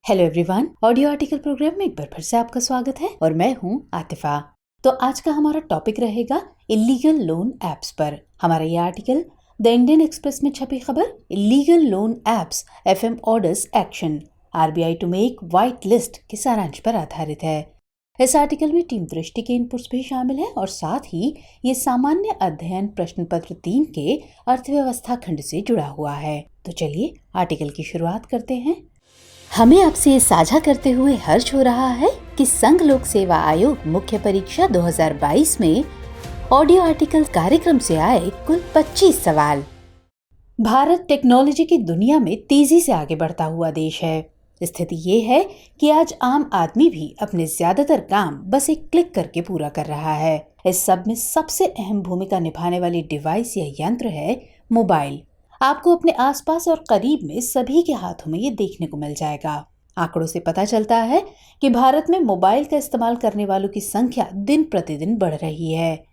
Hello everyone, audio article program में एक बार फिर से आपका स्वागत है और मैं हूं आतिफा। तो आज का हमारा टॉपिक रहेगा इलीगल लोन एप्स पर। हमारा ये आर्टिकल द इंडियन एक्सप्रेस में छपी खबर illegal loan apps FM orders action RBI to make white list के सारांश पर आधारित है। इस आर्टिकल में टीम दृष्टि के इनपुट्स भी शामिल हैं और साथ ही ये सामान्य अध्ययन प्रश्न पत्र 3 के अर्थव्यवस्था खंड से जुड़ा हुआ है। तो चलिए आर्टिकल की शुरुआत करते हैं। हमें आपसे ये साझा करते हुए हर्ष हो रहा है कि संघ लोक सेवा आयोग मुख्य परीक्षा 2022 में ऑडियो आर्टिकल कार्यक्रम से आए कुल 25 सवाल। भारत टेक्नोलॉजी की दुनिया में तेजी से आगे बढ़ता हुआ देश है। स्थिति ये है कि आज आम आदमी भी अपने ज्यादातर काम बस एक क्लिक करके पूरा कर रहा है। इस सब में सबसे अहम भूमिका निभाने वाली डिवाइस या यंत्र है मोबाइल। आपको अपने आसपास और करीब में सभी के हाथों में ये देखने को मिल जाएगा। आंकड़ों से पता चलता है कि भारत में मोबाइल का इस्तेमाल करने वालों की संख्या दिन प्रतिदिन बढ़ रही है।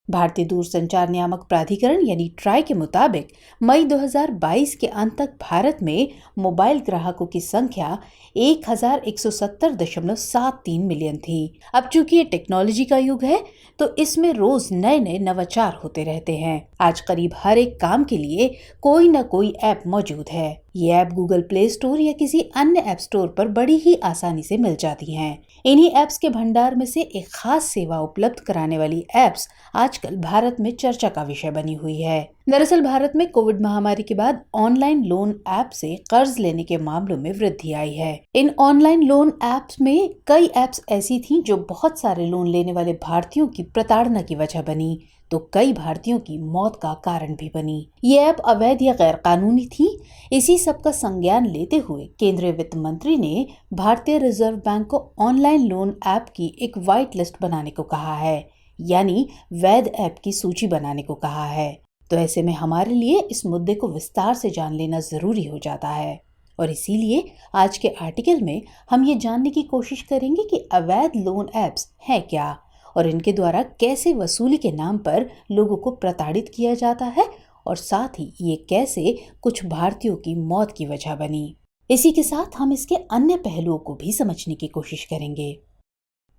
भारतीय दूरसंचार नियामक प्राधिकरण यानी ट्राई के मुताबिक मई 2022 के अंत तक भारत में मोबाइल ग्राहकों की संख्या 1170.73 मिलियन थी। अब चूंकि ये टेक्नोलॉजी का युग है तो इसमें रोज नए नए नवाचार होते रहते हैं। आज करीब हर एक काम के लिए कोई न कोई ऐप मौजूद है। ये ऐप गूगल प्ले स्टोर या किसी अन्य ऐप स्टोर पर बड़ी ही आसानी से मिल जाती हैं। इन्हीं ऐप्स के भंडार में से एक खास सेवा उपलब्ध कराने वाली ऐप्स आजकल भारत में चर्चा का विषय बनी हुई है। दरअसल भारत में कोविड महामारी के बाद ऑनलाइन लोन ऐप से कर्ज लेने के मामलों में वृद्धि आई है। इन ऑनलाइन लोन ऐप्स में कई ऐप्स ऐसी थीं जो बहुत सारे लोन लेने वाले भारतीयों की प्रताड़ना की वजह बनी तो कई भारतीयों की मौत का कारण भी बनी। ये ऐप अवैध या गैर कानूनी थी। इसी सब का संज्ञान लेते हुए केंद्रीय वित्त मंत्री ने भारतीय रिजर्व बैंक को ऑनलाइन लोन ऐप की एक व्हाइट लिस्ट बनाने को कहा है, यानी वैध ऐप की सूची बनाने को कहा है। तो ऐसे में हमारे लिए इस मुद्दे को विस्तार से जान लेना जरूरी हो जाता है और इसीलिए आज के आर्टिकल में हम ये जानने की कोशिश करेंगे कि अवैध लोन ऐप्स हैं क्या और इनके द्वारा कैसे वसूली के नाम पर लोगों को प्रताड़ित किया जाता है और साथ ही ये कैसे कुछ भारतीयों की मौत की वजह बनी। इसी के साथ हम इसके अन्य पहलुओं को भी समझने की कोशिश करेंगे।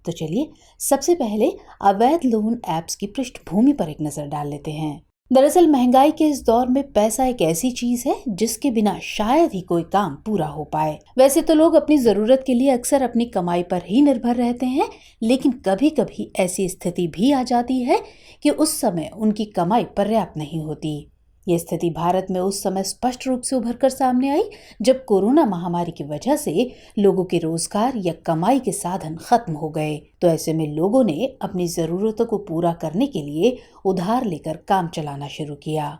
तो चलिए सबसे पहले अवैध लोन ऐप्स की पृष्ठभूमि पर एक नजर डाल लेते हैं। दरअसल महंगाई के इस दौर में पैसा एक ऐसी चीज है जिसके बिना शायद ही कोई काम पूरा हो पाए। वैसे तो लोग अपनी जरूरत के लिए अक्सर अपनी कमाई पर ही निर्भर रहते हैं, लेकिन कभी कभी ऐसी स्थिति भी आ जाती है कि उस समय उनकी कमाई पर्याप्त नहीं होती। ये स्थिति भारत में उस समय स्पष्ट रूप से उभर कर सामने आई जब कोरोना महामारी की वजह से लोगों के रोजगार या कमाई के साधन खत्म हो गए। तो ऐसे में लोगों ने अपनी जरूरतों को पूरा करने के लिए उधार लेकर काम चलाना शुरू किया।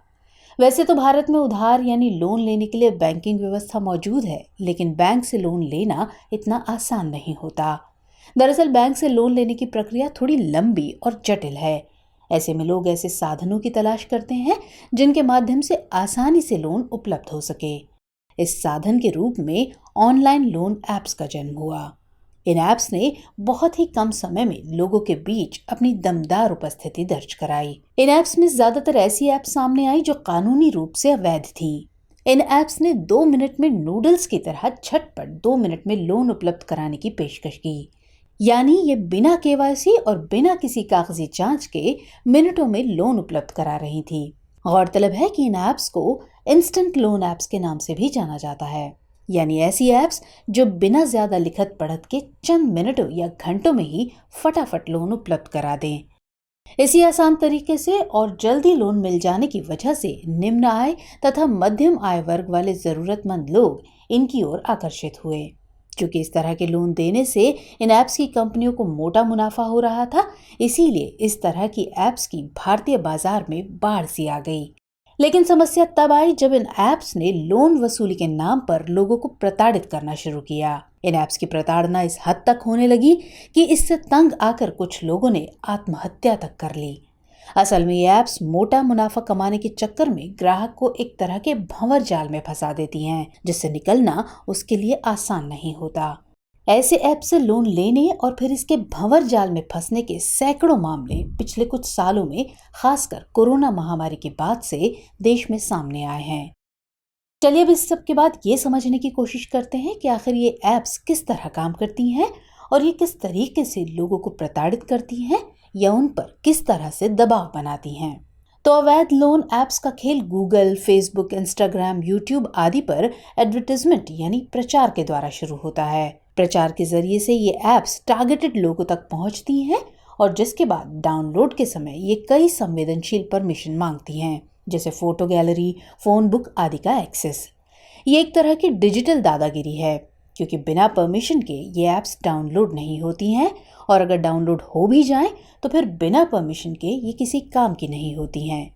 वैसे तो भारत में उधार यानी लोन लेने के लिए बैंकिंग व्यवस्था मौजूद है, लेकिन बैंक से लोन लेना इतना आसान नहीं होता। दरअसल बैंक से लोन लेने की प्रक्रिया थोड़ी लंबी और जटिल है। ऐसे में लोग ऐसे साधनों की तलाश करते हैं जिनके माध्यम से आसानी से लोन उपलब्ध हो सके। इस साधन के रूप में ऑनलाइन लोन ऐप्स का जन्म हुआ। इन ऐप्स ने बहुत ही कम समय में लोगों के बीच अपनी दमदार उपस्थिति दर्ज कराई। इन ऐप्स में ज्यादातर ऐसी ऐप्स सामने आई जो कानूनी रूप से अवैध थी। इन ऐप्स ने 2 मिनट में नूडल्स की तरह झटपट 2 मिनट में लोन उपलब्ध कराने की पेशकश की, यानी ये बिना केवाईसी और बिना किसी कागजी जांच के मिनटों में लोन उपलब्ध करा रही थी। गौरतलब है कि इन ऐप्स को इंस्टेंट लोन ऐप्स के नाम से भी जाना जाता है, यानी ऐसी ऐप्स जो बिना ज्यादा लिखत पढ़त के चंद मिनटों या घंटों में ही फटाफट लोन उपलब्ध करा दें। इसी आसान तरीके से और जल्दी लोन मिल जाने की वजह से निम्न आय तथा मध्यम आय वर्ग वाले जरूरतमंद लोग इनकी ओर आकर्षित हुए। क्योंकि इस तरह के लोन देने से इन ऐप्स की कंपनियों को मोटा मुनाफा हो रहा था, इसीलिए इस तरह की ऐप्स की भारतीय बाजार में बाढ़ सी आ गई। लेकिन समस्या तब आई जब इन ऐप्स ने लोन वसूली के नाम पर लोगों को प्रताड़ित करना शुरू किया। इन ऐप्स की प्रताड़ना इस हद तक होने लगी कि इससे तंग आकर कुछ लोगों ने आत्महत्या तक कर ली। असल में ये ऐप्स मोटा मुनाफा कमाने के चक्कर में ग्राहक को एक तरह के भंवर जाल में फंसा देती हैं, जिससे निकलना उसके लिए आसान नहीं होता। ऐसे ऐप से लोन लेने और फिर इसके भंवर जाल में फंसने के सैकड़ों मामले पिछले कुछ सालों में खासकर कोरोना महामारी के बाद से देश में सामने आए हैं। चलिए अब इस सब के बाद ये समझने की कोशिश करते हैं कि आखिर ये ऐप्स किस तरह काम करती हैं और ये किस तरीके से लोगों को प्रताड़ित करती हैं या उन पर किस तरह से दबाव बनाती हैं। तो अवैध लोन ऐप्स का खेल गूगल, फेसबुक, इंस्टाग्राम, यूट्यूब आदि पर एडवर्टाइजमेंट यानी प्रचार के द्वारा शुरू होता है। प्रचार के जरिए से ये ऐप्स टारगेटेड लोगों तक पहुंचती हैं और जिसके बाद डाउनलोड के समय ये कई संवेदनशील परमिशन मांगती हैं, जैसे फोटो गैलरी, फोन बुक आदि का एक्सेस। ये एक तरह की डिजिटल दादागिरी है, क्योंकि बिना परमिशन के ये ऐप्स डाउनलोड नहीं होती हैं और अगर डाउनलोड हो भी जाएं तो फिर बिना परमिशन के ये किसी काम की नहीं होती हैं।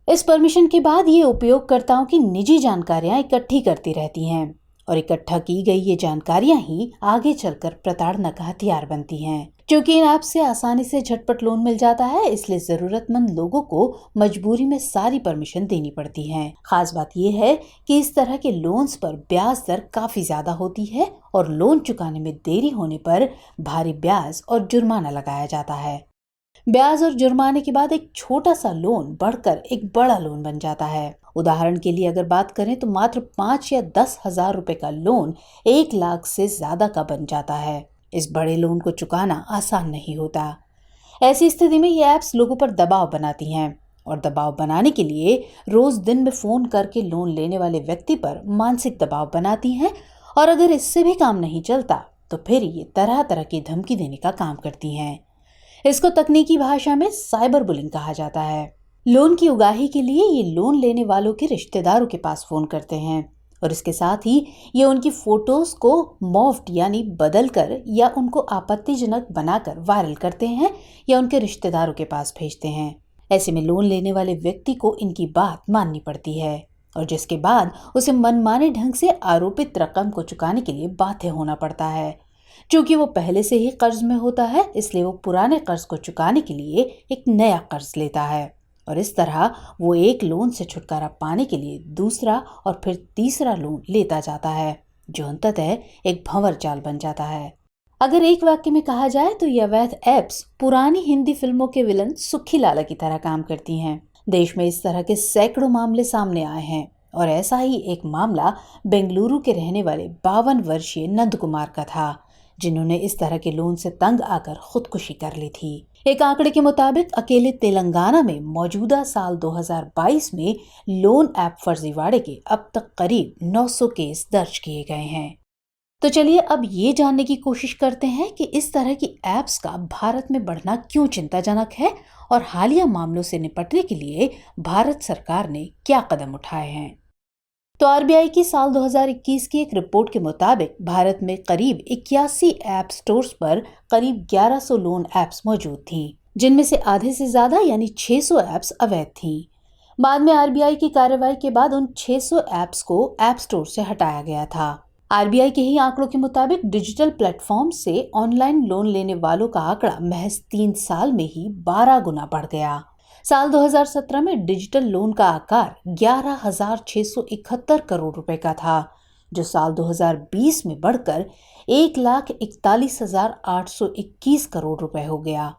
इस परमिशन के बाद ये उपयोगकर्ताओं की निजी जानकारियां इकट्ठी करती रहती हैं और इकट्ठा की गई ये जानकारियां ही आगे चलकर प्रताड़ना का हथियार बनती हैं। क्योंकि इन ऐप से आसानी से झटपट लोन मिल जाता है, इसलिए जरूरतमंद लोगों को मजबूरी में सारी परमिशन देनी पड़ती है। खास बात यह है कि इस तरह के लोन्स पर ब्याज दर काफी ज्यादा होती है और लोन चुकाने में देरी होने पर भारी ब्याज और जुर्माना लगाया जाता है। ब्याज और जुर्माने के बाद एक छोटा सा लोन बढ़कर एक बड़ा लोन बन जाता है। उदाहरण के लिए अगर बात करें तो मात्र 5 या 10 हजार रुपए का लोन 1 लाख से ज्यादा का बन जाता है। इस बड़े लोन को चुकाना आसान नहीं होता। ऐसी स्थिति में ये ऐप्स लोगों पर दबाव बनाती हैं और दबाव बनाने के लिए रोज दिन में फोन करके लोन लेने वाले व्यक्ति पर मानसिक दबाव बनाती हैं और अगर इससे भी काम नहीं चलता तो फिर ये तरह तरह की धमकी देने का काम करती हैं। इसको तकनीकी भाषा में साइबर बुलिंग कहा जाता है। लोन की उगाही के लिए ये लोन लेने वालों के रिश्तेदारों के पास फोन करते हैं और इसके साथ ही ये उनकी फोटोज को मॉर्फ्ड यानी बदल कर या उनको आपत्तिजनक बनाकर वायरल करते हैं या उनके रिश्तेदारों के पास भेजते हैं। ऐसे में लोन लेने वाले व्यक्ति को इनकी बात माननी पड़ती है और जिसके बाद उसे मनमाने ढंग से आरोपित रकम को चुकाने के लिए बाध्य होना पड़ता है। क्योंकि वो पहले से ही कर्ज में होता है, इसलिए वो पुराने कर्ज को चुकाने के लिए एक नया कर्ज लेता है और इस तरह वो एक लोन से छुटकारा पाने के लिए दूसरा और फिर तीसरा लोन लेता जाता है, जो अंततः एक भंवर जाल बन जाता है। अगर एक वाक्य में कहा जाए तो ये अवैध ऐप्स पुरानी हिंदी फिल्मों के विलन सुखी लाला की तरह काम करती हैं। देश में इस तरह के सैकड़ों मामले सामने आए हैं और ऐसा ही एक मामला बेंगलुरु के रहने वाले 52 वर्षीय नंद कुमार का था, जिन्होंने इस तरह के लोन से तंग आकर खुदकुशी कर ली थी। एक आंकड़े के मुताबिक अकेले तेलंगाना में मौजूदा साल 2022 में लोन ऐप फर्जीवाड़े के अब तक करीब 900 केस दर्ज किए गए हैं। तो चलिए अब ये जानने की कोशिश करते हैं कि इस तरह की ऐप्स का भारत में बढ़ना क्यों चिंताजनक है और हालिया मामलों से निपटने के लिए भारत सरकार ने क्या कदम उठाए हैं। तो आरबीआई की साल 2021 की एक रिपोर्ट के मुताबिक भारत में करीब 81 ऐप स्टोर्स पर करीब 1100 लोन ऐप्स मौजूद थीं, जिनमें से आधे से ज्यादा यानी 600 ऐप्स अवैध थीं। बाद में आरबीआई की कार्रवाई के बाद उन 600 ऐप्स को ऐप स्टोर से हटाया गया था। आरबीआई के ही आंकड़ों के मुताबिक डिजिटल प्लेटफॉर्म से ऑनलाइन लोन लेने वालों का आंकड़ा महज 3 साल में ही 12 गुना बढ़ गया। साल 2017 में डिजिटल लोन का आकार 11,671 करोड़ रुपए का था, जो साल 2020 में बढ़कर 1,41,821 करोड़ रुपए हो गया।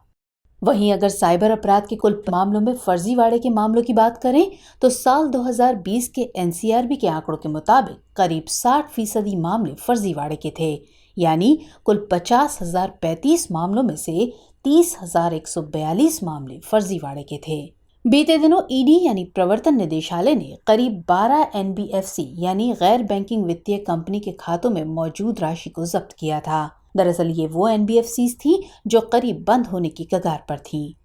वहीं अगर साइबर अपराध के कुल मामलों में फर्जीवाड़े के मामलों की बात करें तो साल 2020 के एनसीआरबी के आंकड़ों के मुताबिक करीब 60% मामले फर्जीवाड़े के थे, यानी कुल 50,035 मामलों में से 30,142 मामले फर्जीवाड़े के थे। बीते दिनों ईडी यानी प्रवर्तन निदेशालय ने करीब 12 एनबीएफसी यानी गैर बैंकिंग वित्तीय कंपनी के खातों में मौजूद राशि को जब्त किया था। दरअसल ये वो एनबीएफसी थी जो करीब बंद होने की कगार पर थी।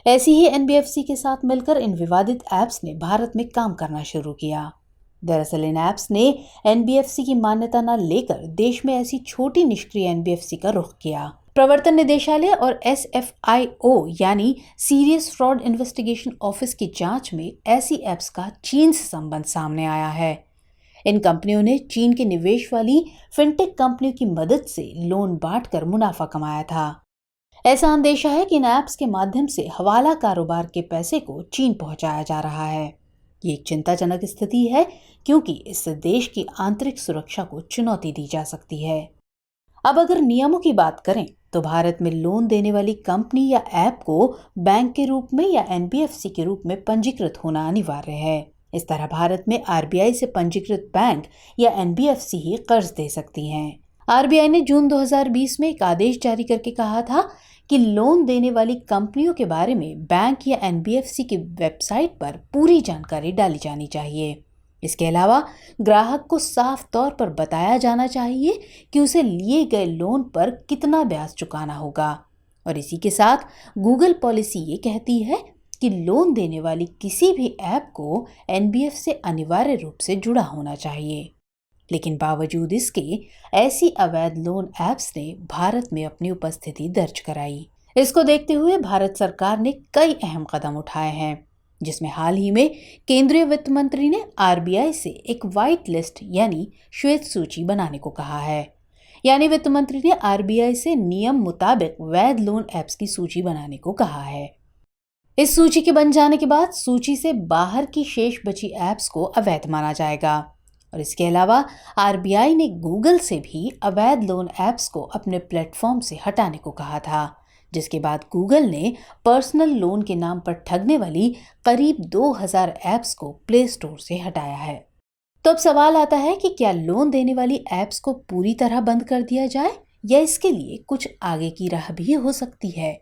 ऐसी ही एनबीएफसी के साथ मिलकर इन विवादित ऐप्स ने भारत में काम करना शुरू किया। दरअसल इन ऐप्स ने एनबीएफसी की मान्यता न लेकर देश में ऐसी छोटी निष्क्रिय एनबीएफसी का रुख किया। प्रवर्तन निदेशालय और एसएफआईओ यानी सीरियस फ्रॉड इन्वेस्टिगेशन ऑफिस की जांच में ऐसी ऐप्स का चीन से संबंध सामने आया है। इन कंपनियों ने चीन के निवेश वाली फिनटेक कंपनियों की मदद से लोन बांटकर मुनाफा कमाया था। ऐसा अंदेशा है कि इन ऐप्स के माध्यम से हवाला कारोबार के पैसे को चीन पहुंचाया जा रहा है। ये एक चिंताजनक स्थिति है क्योंकि इससे देश की आंतरिक सुरक्षा को चुनौती दी जा सकती है। अब अगर नियमों की बात करें तो भारत में लोन देने वाली कंपनी या ऐप को बैंक के रूप में या एनबीएफसी के रूप में पंजीकृत होना अनिवार्य है। इस तरह भारत में आरबीआई से पंजीकृत बैंक या एनबीएफसी ही कर्ज दे सकती हैं। आरबीआई ने जून 2020 में एक आदेश जारी करके कहा था कि लोन देने वाली कंपनियों के बारे में बैंक या एनबीएफसी की वेबसाइट पर पूरी जानकारी डाली जानी चाहिए। इसके अलावा ग्राहक को साफ तौर पर बताया जाना चाहिए कि उसे लिए गए लोन पर कितना ब्याज चुकाना होगा। और इसी के साथ गूगल पॉलिसी ये कहती है कि लोन देने वाली किसी भी ऐप को एनबीएफ से अनिवार्य रूप से जुड़ा होना चाहिए। लेकिन बावजूद इसके ऐसी अवैध लोन ऐप्स ने भारत में अपनी उपस्थिति दर्ज कराई। इसको देखते हुए भारत सरकार ने कई अहम कदम उठाए हैं, जिसमें हाल ही में केंद्रीय वित्त मंत्री ने आरबीआई से एक व्हाइट लिस्ट यानी श्वेत सूची बनाने को कहा है। यानी वित्त मंत्री ने आरबीआई से नियम मुताबिक वैध लोन ऐप्स की सूची बनाने को कहा है। इस सूची के बन जाने के बाद सूची से बाहर की शेष बची ऐप्स को अवैध माना जाएगा। और इसके अलावा आरबीआई ने गूगल से भी अवैध लोन ऐप्स को अपने प्लेटफॉर्म से हटाने को कहा था, जिसके बाद गूगल ने पर्सनल लोन के नाम पर ठगने वाली करीब 2000 ऐप्स को प्ले स्टोर से हटाया है। तो अब सवाल आता है कि क्या लोन देने वाली ऐप्स को पूरी तरह बंद कर दिया जाए या इसके लिए कुछ आगे की राह भी हो सकती है।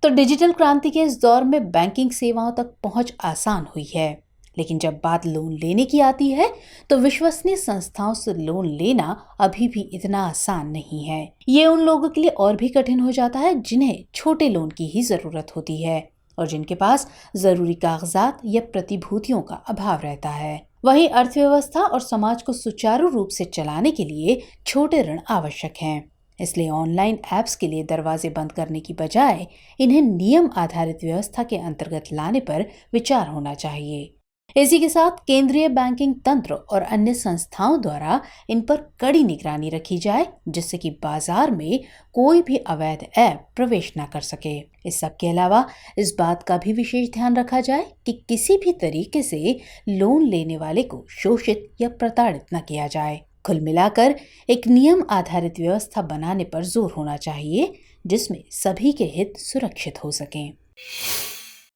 तो डिजिटल क्रांति के इस दौर में बैंकिंग सेवाओं तक पहुंच आसान हुई है, लेकिन जब बात लोन लेने की आती है तो विश्वसनीय संस्थाओं से लोन लेना अभी भी इतना आसान नहीं है। ये उन लोगों के लिए और भी कठिन हो जाता है जिन्हें छोटे लोन की ही जरूरत होती है और जिनके पास जरूरी कागजात या प्रतिभूतियों का अभाव रहता है। वहीं अर्थव्यवस्था और समाज को सुचारू रूप से चलाने के लिए छोटे ऋण आवश्यक हैं। इसलिए ऑनलाइन ऐप्स के लिए दरवाजे बंद करने की बजाय इन्हें नियम आधारित व्यवस्था के अंतर्गत लाने पर विचार होना चाहिए। इसी के साथ केंद्रीय बैंकिंग तंत्र और अन्य संस्थाओं द्वारा इन पर कड़ी निगरानी रखी जाए, जिससे कि बाजार में कोई भी अवैध ऐप प्रवेश न कर सके। इस सब के अलावा इस बात का भी विशेष ध्यान रखा जाए कि किसी भी तरीके से लोन लेने वाले को शोषित या प्रताड़ित न किया जाए। कुल मिलाकर एक नियम आधारित व्यवस्था बनाने पर जोर होना चाहिए, जिसमें सभी के हित सुरक्षित हो सकें।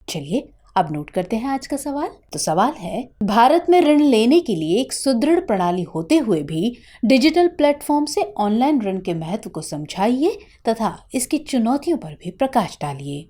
चलिए अब नोट करते हैं आज का सवाल। तो सवाल है, भारत में ऋण लेने के लिए एक सुदृढ़ प्रणाली होते हुए भी डिजिटल प्लेटफॉर्म से ऑनलाइन ऋण के महत्व को समझाइए तथा इसकी चुनौतियों पर भी प्रकाश डालिए।